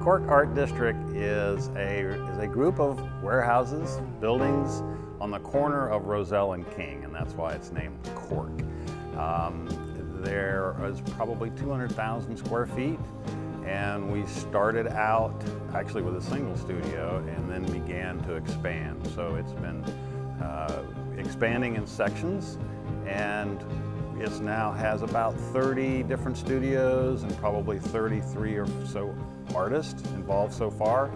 CoRK Art District is a group of warehouses, buildings on the corner of Roselle and King, and that's why it's named CoRK. There is probably 200,000 square feet, and we started out actually with a single studio and then began to expand. So it's been expanding in sections, and it now has about 30 different studios and probably 33 or so artists involved so far.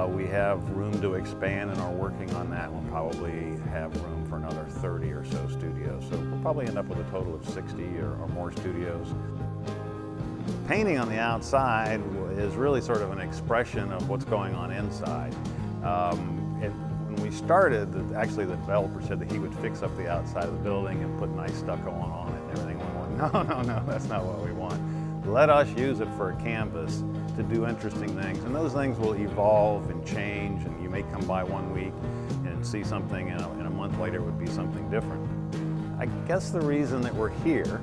We have room to expand and are working on that. We'll probably have room for another 30 or so studios. So we'll probably end up with a total of 60 or more studios. Painting on the outside is really sort of an expression of what's going on inside. When we started, actually the developer said that he would fix up the outside of the building and put nice stucco on it and everything. We went, no, that's not what we want. Let us use it for a canvas to do interesting things, and those things will evolve and change, and you may come by one week and see something, and a month later it would be something different. I guess the reason that we're here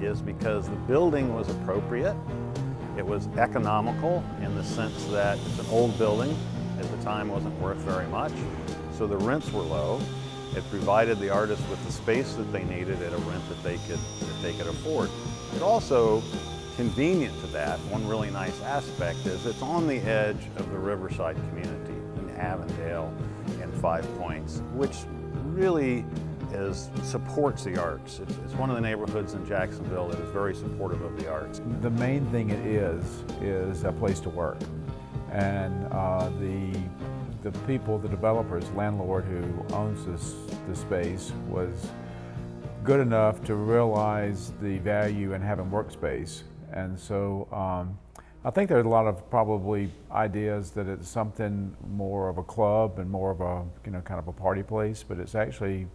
is because the building was appropriate. It was economical in the sense that it's an old building. At the time wasn't worth very much, so the rents were low. It provided the artists with the space that they needed at a rent that they could afford. It also, convenient to that, one really nice aspect is it's on the edge of the Riverside community in Avondale and Five Points, which really supports the arts. It's one of the neighborhoods in Jacksonville that is very supportive of the arts. The main thing it is a place to work. And the people, the developers, landlord who owns the space was good enough to realize the value in having workspace. And so I think there's a lot of probably ideas that it's something more of a club and more of a, kind of a party place, but it's actually,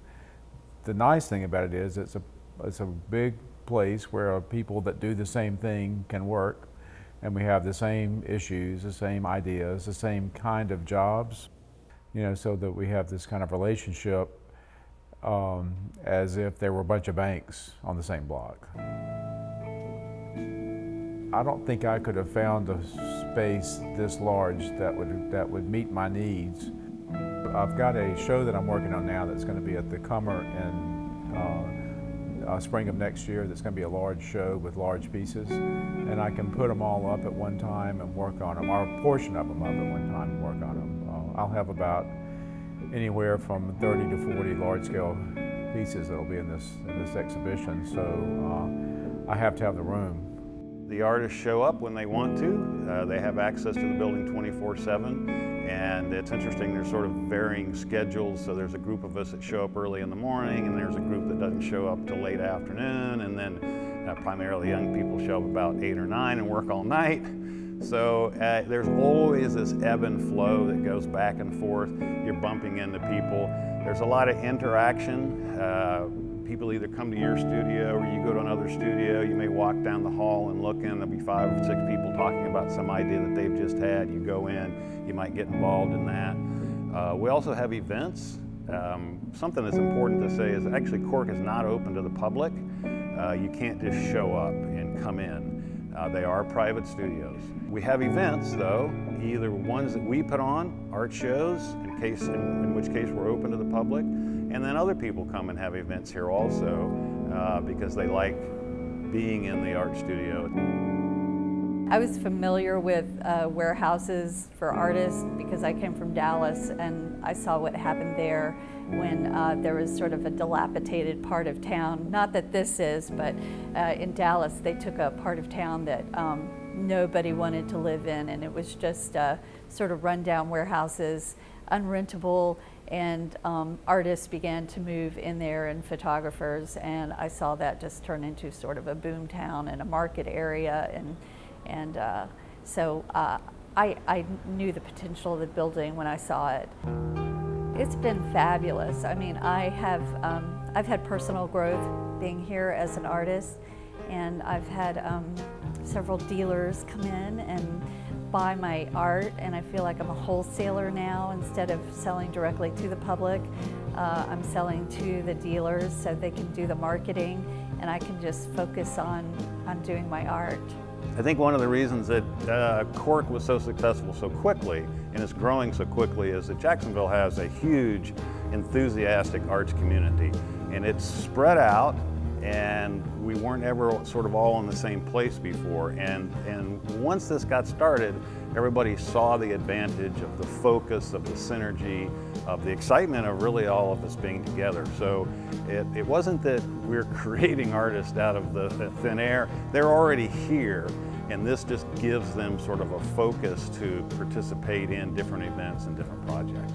the nice thing about it is it's a big place where people that do the same thing can work, and we have the same issues, the same ideas, the same kind of jobs, so that we have this kind of relationship as if there were a bunch of banks on the same block. I don't think I could have found a space this large that would meet my needs. I've got a show that I'm working on now that's going to be at the Comer in spring of next year. That's going to be a large show with large pieces, and I can put them all up at one time and work on them, or a portion of them up at one time and work on them. I'll have about anywhere from 30 to 40 large-scale pieces that'll be in this exhibition, so I have to have the room. The artists show up when they want to. They have access to the building 24/7, and it's interesting, there's sort of varying schedules. So there's a group of us that show up early in the morning, and there's a group that doesn't show up till late afternoon, and then primarily young people show up about 8 or 9 and work all night. So there's always this ebb and flow that goes back and forth. You're bumping into people. There's a lot of interaction. People either come to your studio or you go to another studio. You may walk down the hall and look in, there'll be 5 or 6 people talking about some idea that they've just had. You go in, you might get involved in that. We also have events. Something that's important to say is actually CoRK is not open to the public. You can't just show up and come in. They are private studios. We have events though, either ones that we put on, art shows, in which case we're open to the public, and then other people come and have events here also because they like being in the art studio. I was familiar with warehouses for artists because I came from Dallas, and I saw what happened there when there was sort of a dilapidated part of town. Not that this is, but in Dallas they took a part of town that nobody wanted to live in, and it was just sort of rundown warehouses, unrentable, and artists began to move in there, and photographers, and I saw that just turn into sort of a boom town and a market area, and so I knew the potential of the building when I saw it. It's been fabulous. I mean, I've had personal growth being here as an artist, and I've had several dealers come in and buy my art, and I feel like I'm a wholesaler now. Instead of selling directly to the public, I'm selling to the dealers so they can do the marketing, and I can just focus on doing my art. I think one of the reasons that CoRK was so successful so quickly and is growing so quickly is that Jacksonville has a huge enthusiastic arts community, and it's spread out, and we weren't ever sort of all in the same place before. And once this got started, everybody saw the advantage of the focus, of the synergy, of the excitement of really all of us being together. So it wasn't that we're creating artists out of the thin air. They're already here, and this just gives them sort of a focus to participate in different events and different projects.